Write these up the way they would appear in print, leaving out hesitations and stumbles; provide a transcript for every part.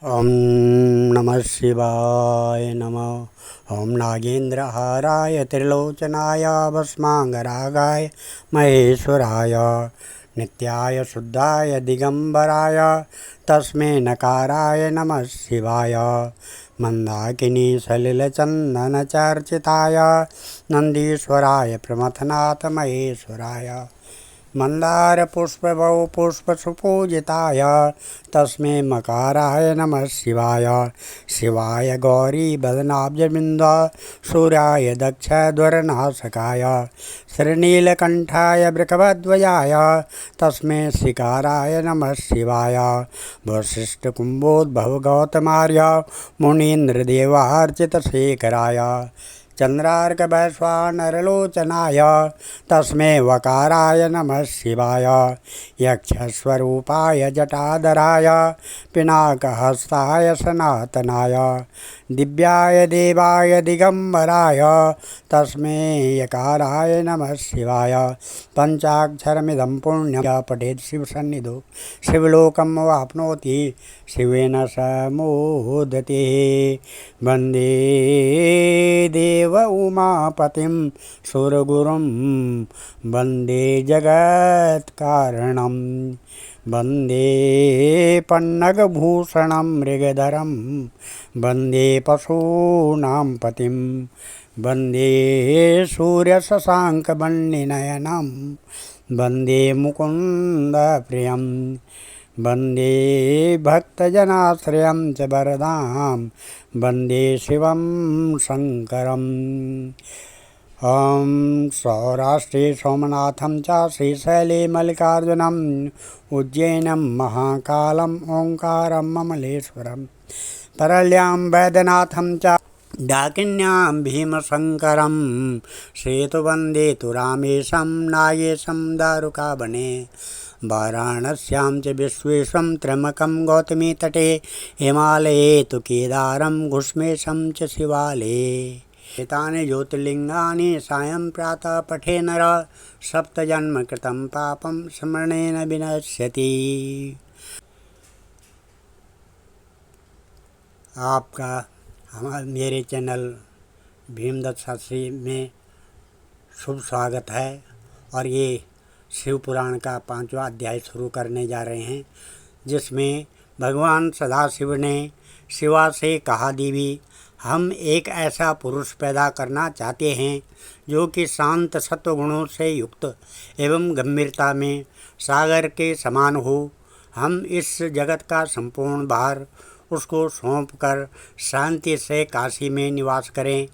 ओम नमः शिवाय नमः। ओम नागेन्द्रहाराय त्रिलोचनाय भस्मांगरागाय महेश्वराय नित्याय शुद्धाय दिगंबराय तस्मै नकाराय नमः शिवाय। मंदाकिनी सलिलचंदन चर्चिताय नंदीश्वराय प्रमथनाथ महेश्वराय मंदार पुष्पभौ पुष्पसुपूजिताय तस्मै मकाराय नमः शिवाय। शिवाय गौरी बदनाब्जबिंद सूर्याय दक्षध्वरनाशकाय श्रीनीलकंठाय वृषभध्वजाय तस्मै श्रीकाराय नमः शिवाय। वशिष्ठकुम्भोद्भव गौतमार्य मुनीन्द्रदेवार्चितशेखराय चंद्रार्क वैश्वानरलोचनाय तस्मै वकाराय नमः शिवाय। यक्षस्वरूपाय जटाधराय पिनाकहस्ताय सनातनाय दिव्याय देवाय दिगंबराय तस्मै यकाराय नमः शिवाय। पंचाक्षरमिदं पुण्यं पठेत् शिवसन्निधौ शिवलोकं वाप्नोति शिवेन समोदते। वन्दे देव उमापतिं सुरगुरुं वन्दे जगत्कारणं वन्दे पन्नगभूषणं मृगधरं वन्दे पशूनां पतिं वन्दे सूर्यशशाङ्कमणिनयनं वन्दे मुकुन्दप्रियं वन्दे भक्तजनाश्रयं च वरदां वन्दे शिवं शङ्करम्। सौराष्ट्रे सोमनाथं च श्रीशैले मल्लिकार्जुनम् उज्जैनं महाकालम् ओङ्कारं ममलेश्वरं परल्यां वैद्यनाथं च डाकिन्यां भीमशङ्करं श्वेतवन्दे तु रामेशं नागेशं दारुकावने वाराणस्यां च विश्वेशं त्र्यम्बकं गौतमी तटे हिमालये तु केदारं घुष्मेशं च शिवालये। एतानि ज्योतिर्लिङ्गानि सायं प्रातः पठे नर सप्तजन्म कृतं पापं स्मरणेन विनश्यति। आपका मेरे चैनल भीमदत्त शास्त्री में शुभ स्वागत है और ये शिव पुराण का 5वां अध्याय शुरू करने जा रहे हैं, जिसमें भगवान सदाशिव ने शिवा से कहा, देवी हम एक ऐसा पुरुष पैदा करना चाहते हैं जो कि शांत सत्वगुणों से युक्त एवं गंभीरता में सागर के समान हो। हम इस जगत का संपूर्ण भार उसको सौंपकर शांति से काशी में निवास करें।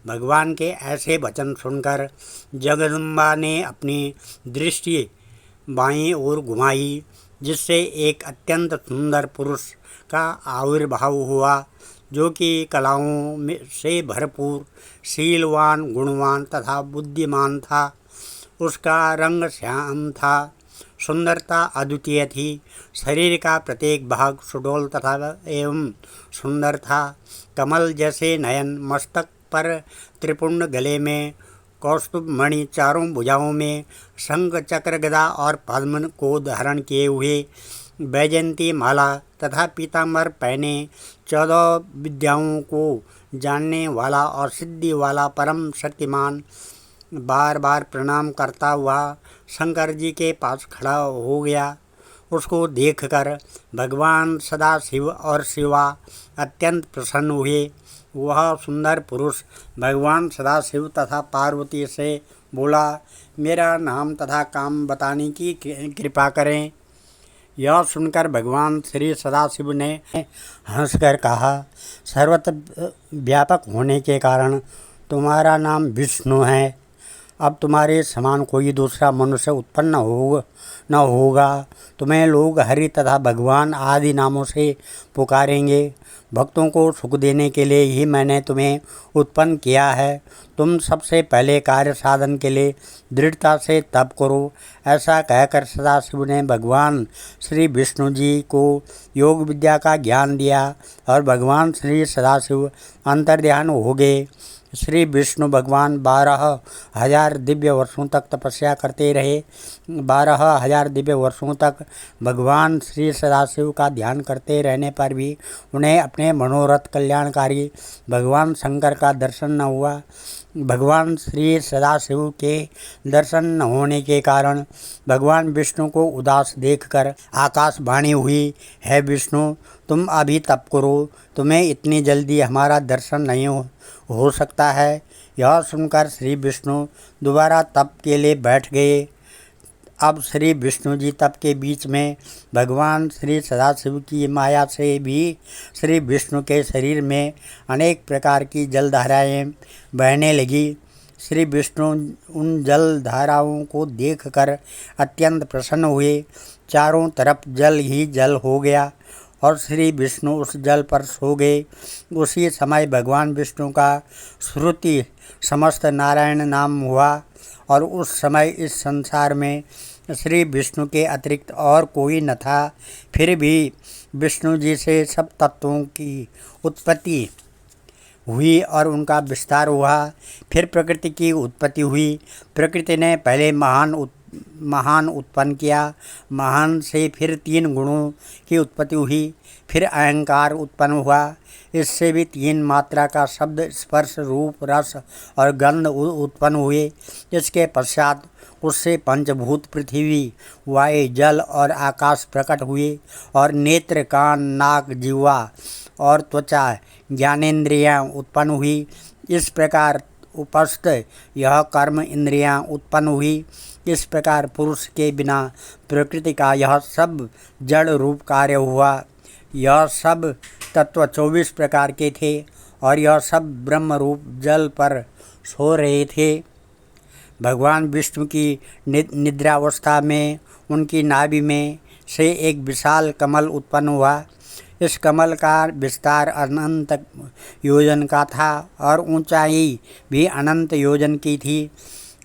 भगवान के ऐसे वचन सुनकर जगदम्बा ने अपनी दृष्टि बाईं ओर घुमाई, जिससे एक अत्यंत सुंदर पुरुष का आविर्भाव हुआ, जो कि कलाओं में से भरपूर, शीलवान, गुणवान तथा बुद्धिमान था। उसका रंग श्याम था, सुंदरता अद्वितीय थी। शरीर का प्रत्येक भाग सुडौल तथा एवं सुंदर था। कमल जैसे नयन, मस्तक पर त्रिपुंड, गले में कौस्तुभ मणि, चारों भुजाओं में शंख चक्र गदा और पद्म को धारण किए हुए, वैजयंती माला तथा पीताम्बर पहने, 14 विद्याओं को जानने वाला और सिद्धि वाला परम शक्तिमान बार बार प्रणाम करता हुआ शंकर जी के पास खड़ा हो गया। उसको देखकर भगवान सदाशिव और शिवा अत्यंत प्रसन्न हुए। वह सुंदर पुरुष भगवान सदाशिव तथा पार्वती से बोला, मेरा नाम तथा काम बताने की कृपा करें। यह सुनकर भगवान श्री सदाशिव ने हंसकर कहा, सर्वत्र व्यापक होने के कारण तुम्हारा नाम विष्णु है। अब तुम्हारे समान कोई दूसरा मनुष्य उत्पन्न न होगा। तुम्हें लोग हरि तथा भगवान आदि नामों से पुकारेंगे। भक्तों को सुख देने के लिए ही मैंने तुम्हें उत्पन्न किया है। तुम सबसे पहले कार्य साधन के लिए दृढ़ता से तप करो। ऐसा कहकर सदाशिव ने भगवान श्री विष्णु जी को योग विद्या का ज्ञान दिया और भगवान श्री सदाशिव अंतर्ध्यान हो गए। श्री विष्णु भगवान 12,000 दिव्य वर्षों तक तपस्या करते रहे। 12,000 दिव्य वर्षों तक भगवान श्री सदाशिव का ध्यान करते रहने पर भी उन्हें अपने मनोरथ कल्याणकारी भगवान शंकर का दर्शन न हुआ। भगवान श्री सदाशिव के दर्शन न होने के कारण भगवान विष्णु को उदास देखकर आकाशवाणी हुई, है विष्णु, तुम अभी तप करो, तुम्हें इतनी जल्दी हमारा दर्शन नहीं हो सकता है। यह सुनकर श्री विष्णु दोबारा तप के लिए बैठ गए। अब श्री विष्णु जी तप के बीच में भगवान श्री सदाशिव की माया से भी श्री विष्णु के शरीर में अनेक प्रकार की जलधाराएँ बहने लगी। श्री विष्णु उन जल धाराओं को देखकर अत्यंत प्रसन्न हुए। चारों तरफ जल ही जल हो गया और श्री विष्णु उस जल पर सो गए। उसी समय भगवान विष्णु का श्रुति समस्त नारायण नाम हुआ और उस समय इस संसार में श्री विष्णु के अतिरिक्त और कोई न था। फिर भी विष्णु जी से सब तत्वों की उत्पत्ति हुई और उनका विस्तार हुआ। फिर प्रकृति की उत्पत्ति हुई। प्रकृति ने पहले महान उत्पन्न किया। महान से फिर 3 गुणों की उत्पत्ति हुई। फिर अहंकार उत्पन्न हुआ। इससे भी 3 मात्रा का शब्द, स्पर्श, रूप, रस और गंध उत्पन्न हुए। इसके पश्चात उससे पंचभूत पृथ्वी, वायु, जल और आकाश प्रकट हुए और नेत्र, कान, नाक, जिह्वा और त्वचा ज्ञानेंद्रियाँ उत्पन्न हुई। इस प्रकार उपस्थ यह कर्म इंद्रियाँ उत्पन्न हुई। इस प्रकार पुरुष के बिना प्रकृति का यह सब जड़ रूप कार्य हुआ। यह सब तत्व 24 प्रकार के थे और यह सब ब्रह्म रूप जल पर सो रहे थे। भगवान विष्णु की निद्रावस्था में उनकी नाभि में से एक विशाल कमल उत्पन्न हुआ। इस कमल का विस्तार अनंत योजन का था और ऊंचाई भी अनंत योजन की थी।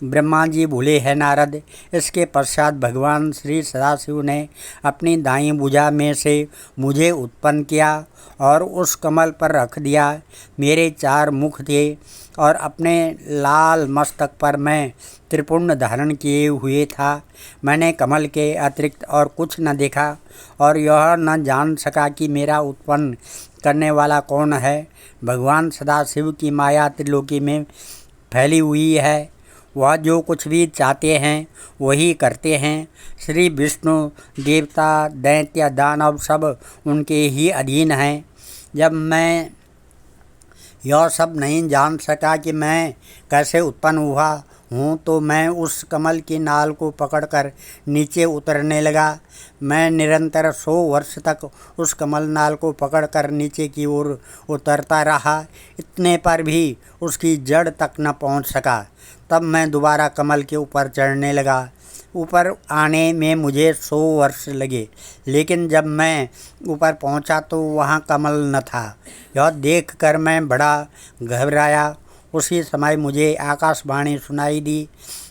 ब्रह्मा जी बोले, है नारद, इसके पश्चात भगवान श्री सदाशिव ने अपनी दाईं भुजा में से मुझे उत्पन्न किया और उस कमल पर रख दिया। मेरे 4 मुख थे और अपने लाल मस्तक पर मैं त्रिपुंड धारण किए हुए था। मैंने कमल के अतिरिक्त और कुछ न देखा और यह न जान सका कि मेरा उत्पन्न करने वाला कौन है। भगवान सदाशिव की माया त्रिलोकी में फैली हुई है। वह जो कुछ भी चाहते हैं वही करते हैं। श्री विष्णु देवता, दैत्य, दानव सब उनके ही अधीन हैं। जब मैं यह सब नहीं जान सका कि मैं कैसे उत्पन्न हुआ हूँ तो मैं उस कमल की नाल को पकड़कर नीचे उतरने लगा। मैं निरंतर 100 वर्ष तक उस कमल नाल को पकड़कर नीचे की ओर उतरता रहा। इतने पर भी उसकी जड़ तक न पहुँच सका। तब मैं दोबारा कमल के ऊपर चढ़ने लगा। ऊपर आने में मुझे 100 वर्ष लगे, लेकिन जब मैं ऊपर पहुंचा तो वहां कमल न था। यह देखकर मैं बड़ा घबराया। उसी समय मुझे आकाशवाणी सुनाई दी,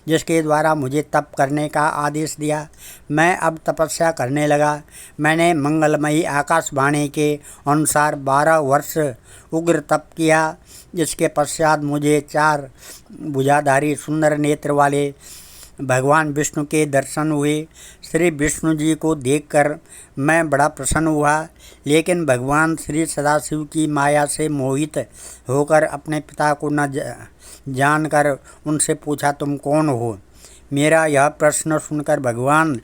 जिसके द्वारा मुझे तप करने का आदेश दिया। मैं अब तपस्या करने लगा। मैंने मंगलमयी आकाशवाणी के अनुसार 12 वर्ष उग्र तप किया। जिसके पश्चात मुझे 4 भुजाधारी सुंदर नेत्र वाले भगवान विष्णु के दर्शन हुए। श्री विष्णु जी को देखकर मैं बड़ा प्रसन्न हुआ, लेकिन भगवान श्री सदाशिव की माया से मोहित होकर अपने पिता को न जानकर उनसे पूछा, तुम कौन हो? मेरा यह प्रश्न सुनकर भगवान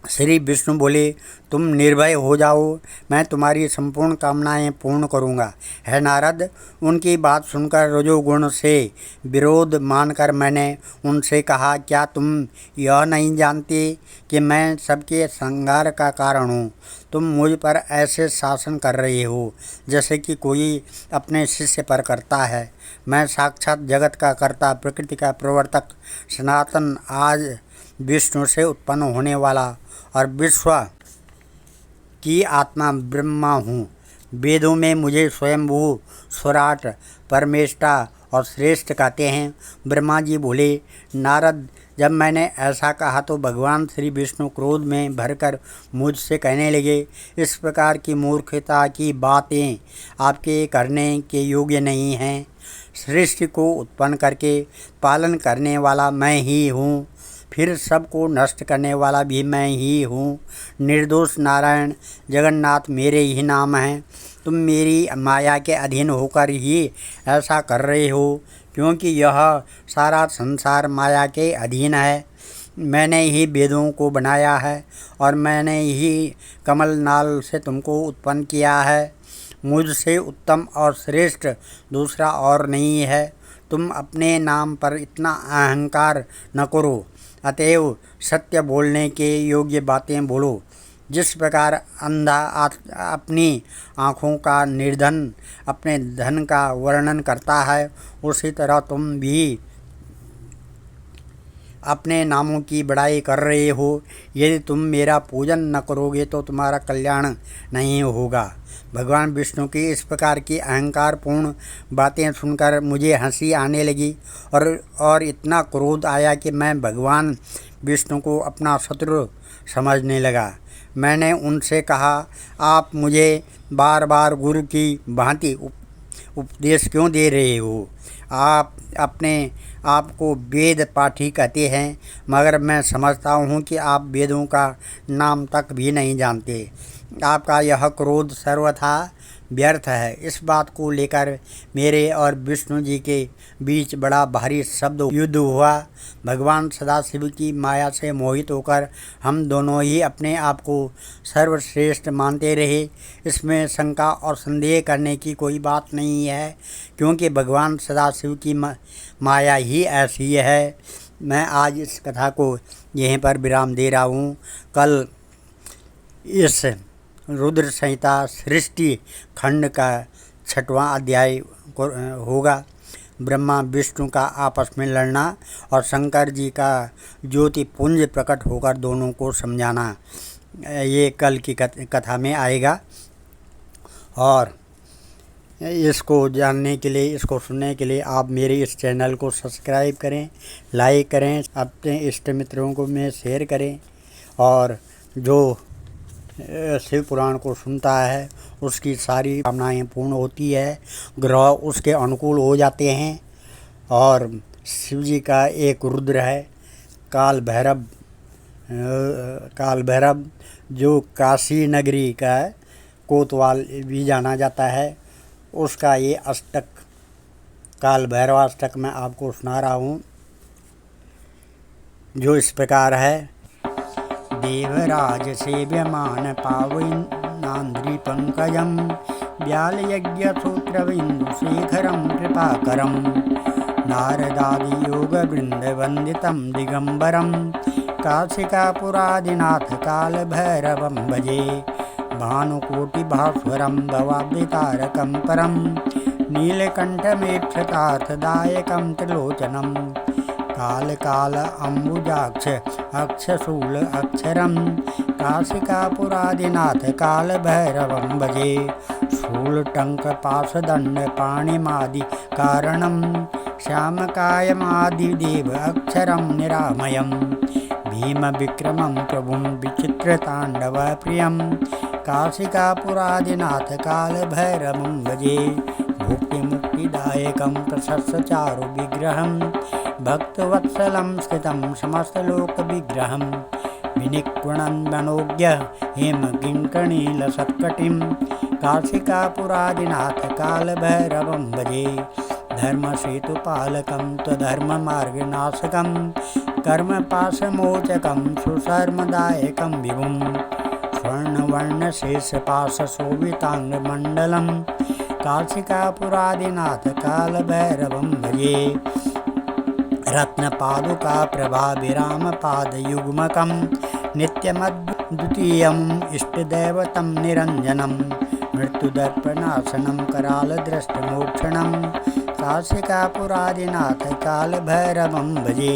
श्री विष्णु बोले, तुम निर्भय हो जाओ, मैं तुम्हारी संपूर्ण कामनाएं पूर्ण करूंगा। है नारद, उनकी बात सुनकर रजोगुण से विरोध मानकर मैंने उनसे कहा, क्या तुम यह नहीं जानते कि मैं सबके संहार का कारण हूँ? तुम मुझ पर ऐसे शासन कर रहे हो जैसे कि कोई अपने शिष्य पर करता है। मैं साक्षात जगत का कर्ता, प्रकृति का प्रवर्तक, सनातन, आज विष्णु से उत्पन्न होने वाला और विश्व की आत्मा ब्रह्मा हूँ। वेदों में मुझे स्वयंभू, स्वराट, परमेष्टा और श्रेष्ठ कहते हैं। ब्रह्मा जी बोले, नारद, जब मैंने ऐसा कहा तो भगवान श्री विष्णु क्रोध में भरकर मुझसे कहने लगे, इस प्रकार की मूर्खता की बातें आपके करने के योग्य नहीं हैं। सृष्टि को उत्पन्न करके पालन करने वाला मैं ही हूँ, फिर सबको नष्ट करने वाला भी मैं ही हूँ। निर्दोष नारायण जगन्नाथ मेरे ही नाम हैं। तुम मेरी माया के अधीन होकर ही ऐसा कर रहे हो, क्योंकि यह सारा संसार माया के अधीन है। मैंने ही वेदों को बनाया है और मैंने ही कमल नाल से तुमको उत्पन्न किया है। मुझसे उत्तम और श्रेष्ठ दूसरा और नहीं है। तुम अपने नाम पर इतना अहंकार न करो, अतएव सत्य बोलने के योग्य बातें बोलो। जिस प्रकार अंधा अपनी आँखों का निर्धन अपने धन का वर्णन करता है, उसी तरह तुम भी अपने नामों की बड़ाई कर रहे हो। यदि तुम मेरा पूजन न करोगे तो तुम्हारा कल्याण नहीं होगा। भगवान विष्णु की इस प्रकार की अहंकारपूर्ण बातें सुनकर मुझे हंसी आने लगी और इतना क्रोध आया कि मैं भगवान विष्णु को अपना शत्रु समझने लगा। मैंने उनसे कहा, आप मुझे बार बार गुरु की भांति उपदेश क्यों दे रहे हो? आप अपने आप को वेद पाठी कहते हैं, मगर मैं समझता हूँ कि आप वेदों का नाम तक भी नहीं जानते। आपका यह क्रोध सर्वथा व्यर्थ है। इस बात को लेकर मेरे और विष्णु जी के बीच बड़ा भारी शब्द युद्ध हुआ। भगवान सदाशिव की माया से मोहित होकर हम दोनों ही अपने आप को सर्वश्रेष्ठ मानते रहे। इसमें शंका और संदेह करने की कोई बात नहीं है, क्योंकि भगवान सदाशिव की माया ही ऐसी है। मैं आज इस कथा को यहीं पर विराम दे रहा हूँ। कल इस रुद्र संहिता सृष्टि खंड का 6वां अध्याय होगा। ब्रह्मा विष्णु का आपस में लड़ना और शंकर जी का ज्योति पुंज प्रकट होकर दोनों को समझाना, ये कल की कथा में आएगा। और इसको जानने के लिए, इसको सुनने के लिए आप मेरे इस चैनल को सब्सक्राइब करें, लाइक करें, अपने इष्ट मित्रों को में शेयर करें। और जो शिव पुराण को सुनता है उसकी सारी कामनाएं पूर्ण होती है, ग्रह उसके अनुकूल हो जाते हैं। और शिव जी का एक रुद्र है काल भैरव, जो काशी नगरी का कोतवाल भी जाना जाता है, उसका ये अष्टक काल भैरवाष्टक मैं आपको सुना रहा हूँ, जो इस प्रकार है। देवराज सेव्यमान पावनान्द्रि पंकजं व्याल यज्ञ सूत्रबिंदु शेखरं कृपाकरं नारदादि योग वृंद वंदितं दिगंबरं काशिकापुरादिनाथ काल भैरवं भजे भानुकोटि भास्वरं भवाब्दितारकं परं नीलकंठमेक्षतार्थदायकं त्रिलोचनं काल अम्बुजाक्ष अक्षशूल अक्षरं काशिकापुरादिनाथ काल भैरवं भजे शूलटंक पाशदंड पाणिमादि कारणं श्यामकायमादिदेव अक्षरं निरामयं भीम विक्रमं प्रभुं विचित्रतांडव प्रियं काशिकापुरादिनाथ काल भैरवं भजे भुक्तिमुक्तिदायकं प्रशस्यचारु विग्रहं भक्तवत्सलं स्थितं समस्तलोकविग्रहं विनिक्वणन्वनोज्ञ हेमकिङ्कणीलसत्कटिं काशिकापुरादिनाथ कालभैरवं भजे धर्मसेतुपालकं त्वधर्ममार्गनाशकं कर्मपाशमोचकं सुशर्मदायकं विभुं स्वर्णवर्णशेषपाशशोभिताङ्गमण्डलं काशिकापुरादिनाथ कालभैरवं भजे रत्नपादुका प्रभाभिरामपादयुग्मकं नित्यमद्वितीयम् इष्टदैवतं निरञ्जनं मृत्युदर्पणासनं करालदृष्टमोक्षणं काशिकापुरादिनाथ कालभैरवं भजे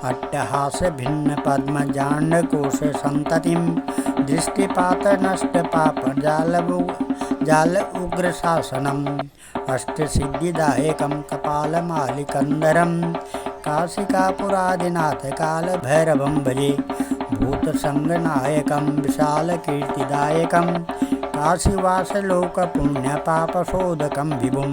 अट्टहासभिन्नपद्मजाण्डकोशसन्ततिं दृष्टिपातनष्टपापजाल उग्रशासनम् अष्टसिद्धिदायकं कपालमालिकन्धरं काशिकापुरादिनाथ कालभैरवं भजे भूतसंगनायकं विशालकीर्तिदायकं काशीवासलोकपुण्यपापशोधकं विभुं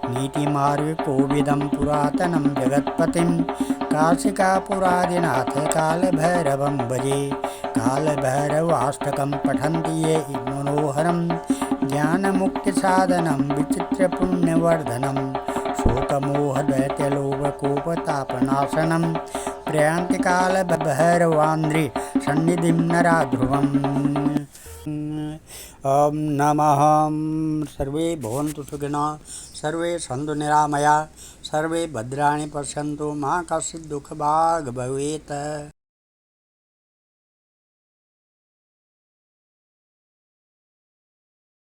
नीतिमार्गकोविदं पुरातनं जगत्पतिं काशिकापुरादिनाथ कालभैरवं भजे। कालभैरवाष्टकं पठन्ति ये मनोहरं ज्ञानमुक्तिसाधनं विचित्रपुण्यवर्धनं शोकमोहदैत्यलोभकोपतापनाशनं प्रयान्ति कालभैरवान्द्रि सन्निधिं नरा ध्रुवम्। ॐ नमः। सर्वे भवन्तु सुखिनः, सर्वे सन्तु निरामया, सर्वे भद्राणि पश्यन्तु, मा कश्चित् दुःखभाग् भवेत्।